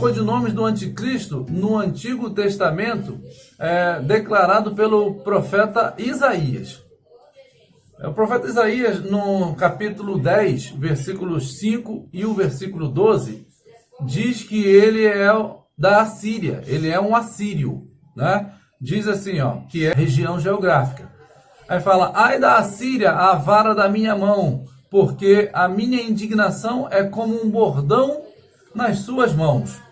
codinomes do anticristo no Antigo Testamento, declarado pelo profeta Isaías. O profeta Isaías, no capítulo 10, versículos 5 e o versículo 12, diz que ele é da Assíria, ele é um assírio, né? Diz assim, que é região geográfica. Aí fala: ai da Assíria, a vara da minha mão, porque a minha indignação é como um bordão nas suas mãos.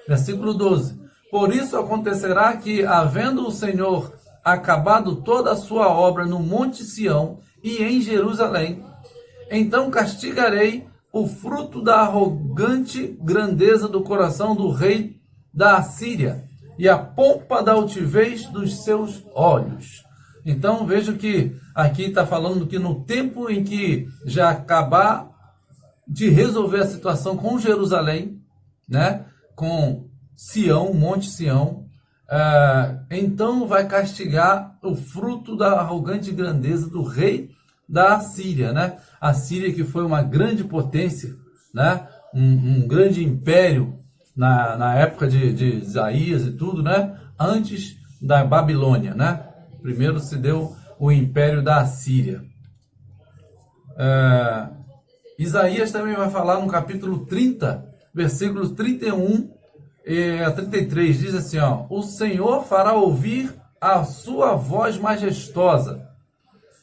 Versículo 12. Por isso acontecerá que, havendo o Senhor acabado toda a sua obra no Monte Sião e em Jerusalém, então castigarei o fruto da arrogante grandeza do coração do rei da Assíria e a pompa da altivez dos seus olhos. Então veja que aqui está falando que no tempo em que já acabar de resolver a situação com Jerusalém, né, com Sião, Monte Sião, então vai castigar o fruto da arrogante grandeza do rei da Assíria, né? A Síria, que foi uma grande potência, né? Um grande império na época de Isaías e tudo, né? Antes da Babilônia, né? Primeiro se deu o império da Assíria. Isaías também vai falar no capítulo 30, versículos 31 a 33, diz assim, o Senhor fará ouvir a sua voz majestosa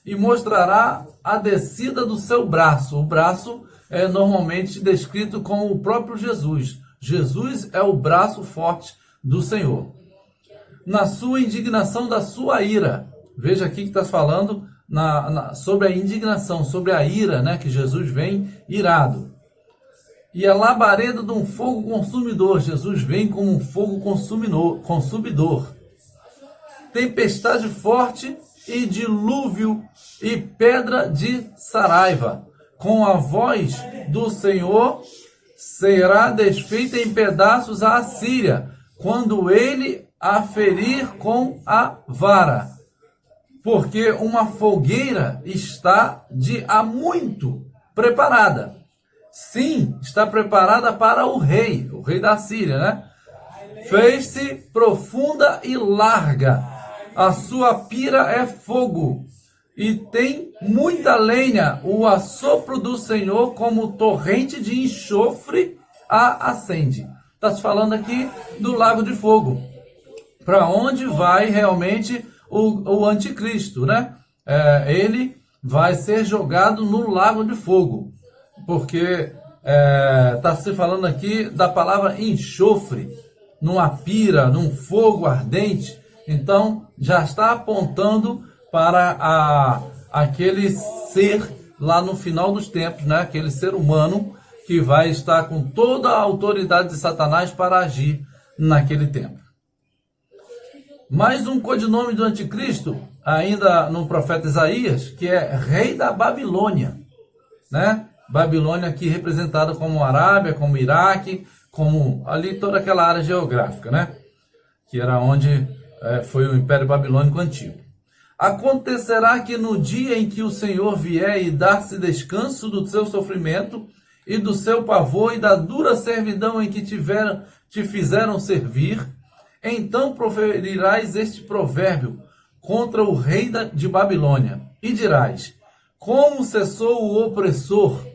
e mostrará a descida do seu braço. O braço é normalmente descrito como o próprio Jesus. Jesus é o braço forte do Senhor. Na sua indignação da sua ira. Veja aqui que está falando sobre a indignação, sobre a ira, né, que Jesus vem irado. E a labareda de um fogo consumidor. Jesus vem como um fogo consumidor. Tempestade forte e dilúvio e pedra de saraiva. Com a voz do Senhor será desfeita em pedaços a Assíria, quando ele a ferir com a vara. Porque uma fogueira está de há muito preparada. Sim, está preparada para o rei da Síria, né? Fez-se profunda e larga, a sua pira é fogo, e tem muita lenha, o assopro do Senhor como torrente de enxofre a acende. Está se falando aqui do lago de fogo, para onde vai realmente o anticristo, né? Ele vai ser jogado no lago de fogo. Porque está se falando aqui da palavra enxofre, numa pira, num fogo ardente. Então, já está apontando para aquele ser lá no final dos tempos, né? Aquele ser humano que vai estar com toda a autoridade de Satanás para agir naquele tempo. Mais um codinome do anticristo, ainda no profeta Isaías, que é rei da Babilônia, né? Babilônia aqui representada como Arábia, como Iraque, como ali toda aquela área geográfica, né? Que era onde foi o Império Babilônico Antigo. Acontecerá que no dia em que o Senhor vier e dar-se descanso do seu sofrimento e do seu pavor e da dura servidão em que te fizeram servir, então proferirás este provérbio contra o rei de Babilônia e dirás: como cessou o opressor,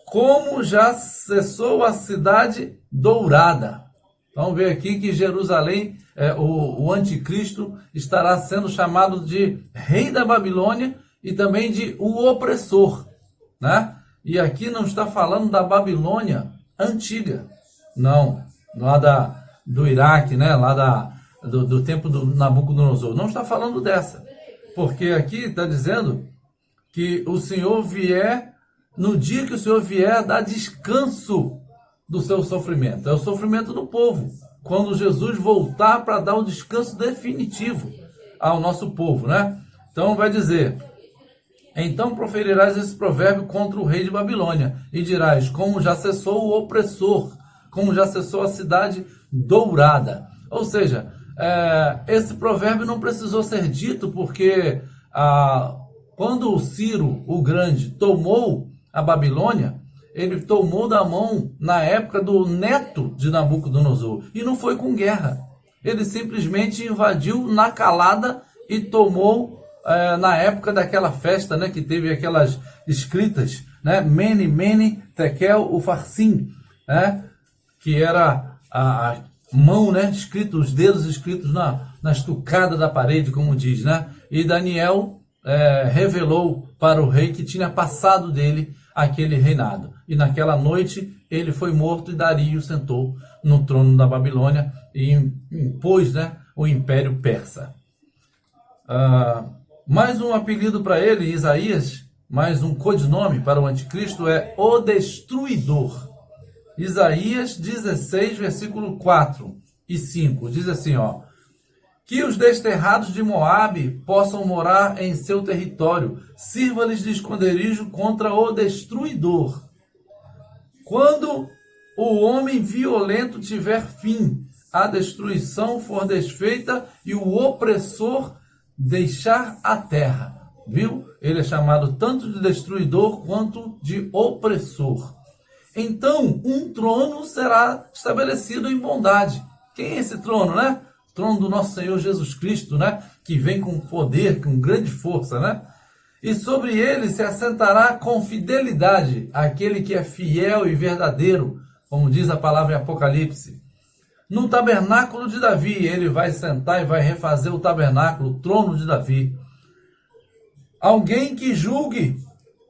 como já cessou a cidade dourada. Vamos ver aqui que Jerusalém, o anticristo, estará sendo chamado de rei da Babilônia e também de o opressor, né? E aqui não está falando da Babilônia antiga, não, lá do Iraque, né? Lá do tempo do Nabucodonosor. Não está falando dessa, porque aqui está dizendo que o Senhor vier, no dia que o Senhor vier, dar descanso do seu sofrimento. É o sofrimento do povo, quando Jesus voltar para dar o descanso definitivo ao nosso povo, né? Então vai dizer: então proferirás esse provérbio contra o rei de Babilônia e dirás: como já cessou o opressor, como já cessou a cidade dourada. Ou seja, esse provérbio não precisou ser dito, porque quando o Ciro o Grande tomou a Babilônia, ele tomou da mão na época do neto de Nabucodonosor. E não foi com guerra. Ele simplesmente invadiu na calada e tomou, na época daquela festa, né, que teve aquelas escritas, né, Mene, Mene, Tekel, Ufarsim, né, que era a mão, né, escrito, os dedos escritos na estucada da parede, como diz, né? E Daniel revelou para o rei que tinha passado dele aquele reinado. E naquela noite ele foi morto e Dario sentou no trono da Babilônia e impôs, né, o Império Persa. Mais um apelido para ele, Isaías, mais um codinome para o anticristo é o Destruidor. Isaías 16, versículo 4 e 5, diz assim, ó: que os desterrados de Moabe possam morar em seu território, sirva-lhes de esconderijo contra o destruidor. Quando o homem violento tiver fim, a destruição for desfeita e o opressor deixar a terra. Viu? Ele é chamado tanto de destruidor quanto de opressor. Então, um trono será estabelecido em bondade. Quem é esse trono, né? O trono do nosso Senhor Jesus Cristo, né? Que vem com poder, com grande força, né? E sobre ele se assentará com fidelidade aquele que é fiel e verdadeiro, como diz a palavra em Apocalipse. No tabernáculo de Davi, ele vai sentar e vai refazer o tabernáculo, o trono de Davi. Alguém que julgue,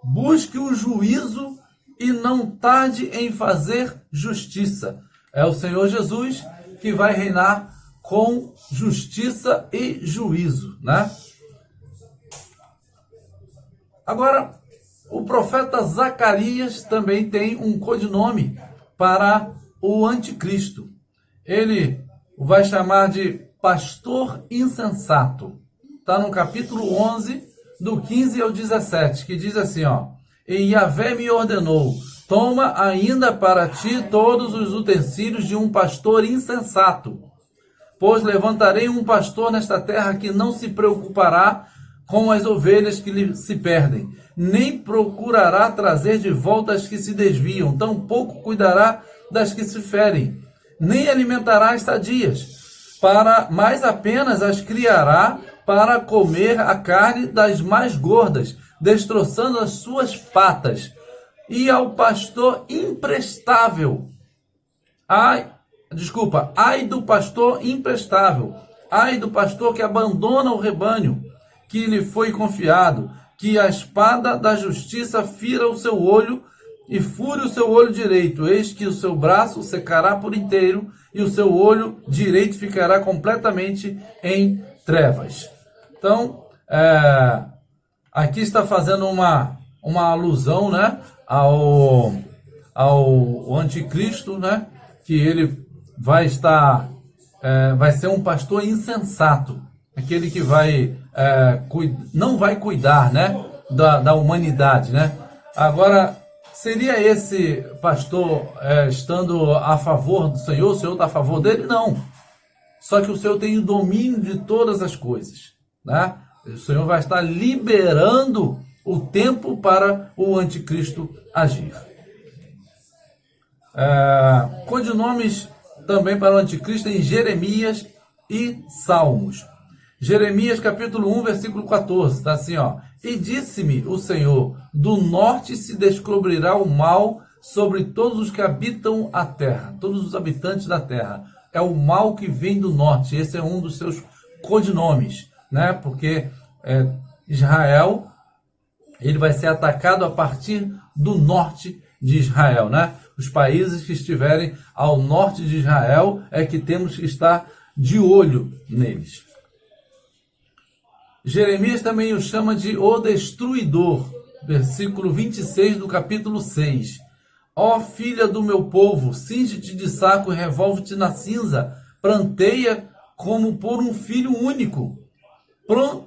busque o juízo e não tarde em fazer justiça. É o Senhor Jesus que vai reinar com justiça e juízo, né? Agora, o profeta Zacarias também tem um codinome para o anticristo. Ele o vai chamar de pastor insensato. Está no capítulo 11, do 15 ao 17, que diz assim, ó: e Yahvé me ordenou, toma ainda para ti todos os utensílios de um pastor insensato, pois levantarei um pastor nesta terra que não se preocupará com as ovelhas que lhe se perdem, nem procurará trazer de volta as que se desviam, tampouco cuidará das que se ferem, nem alimentará as sadias, mas apenas as criará para comer a carne das mais gordas, destroçando as suas patas. E ao pastor imprestável, ai do pastor imprestável, ai do pastor que abandona o rebanho que lhe foi confiado, que a espada da justiça fira o seu olho e fure o seu olho direito, eis que o seu braço secará por inteiro e o seu olho direito ficará completamente em trevas. Então, aqui está fazendo uma alusão, né, ao anticristo, né, que ele vai estar, vai ser um pastor insensato, aquele que não vai cuidar, né, da humanidade, né. Agora, seria esse pastor estando a favor do Senhor? O Senhor está a favor dele? Não. Só que o Senhor tem o domínio de todas as coisas, né? O Senhor vai estar liberando o tempo para o anticristo agir. Codinomes também para o anticristo em Jeremias e Salmos. Jeremias capítulo 1, versículo 14, está assim, ó: e disse-me o Senhor, do norte se descobrirá o mal sobre todos os que habitam a terra, todos os habitantes da terra. É o mal que vem do norte, esse é um dos seus codinomes, né? Porque Israel, ele vai ser atacado a partir do norte de Israel, né? Os países que estiverem ao norte de Israel é que temos que estar de olho neles. Jeremias também o chama de o destruidor, versículo 26 do capítulo 6. Ó filha do meu povo, cinge-te de saco e revolve-te na cinza, pranteia como por um filho único,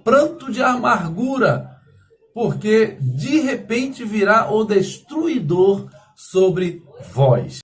pranto de amargura, porque de repente virá o destruidor sobre vós.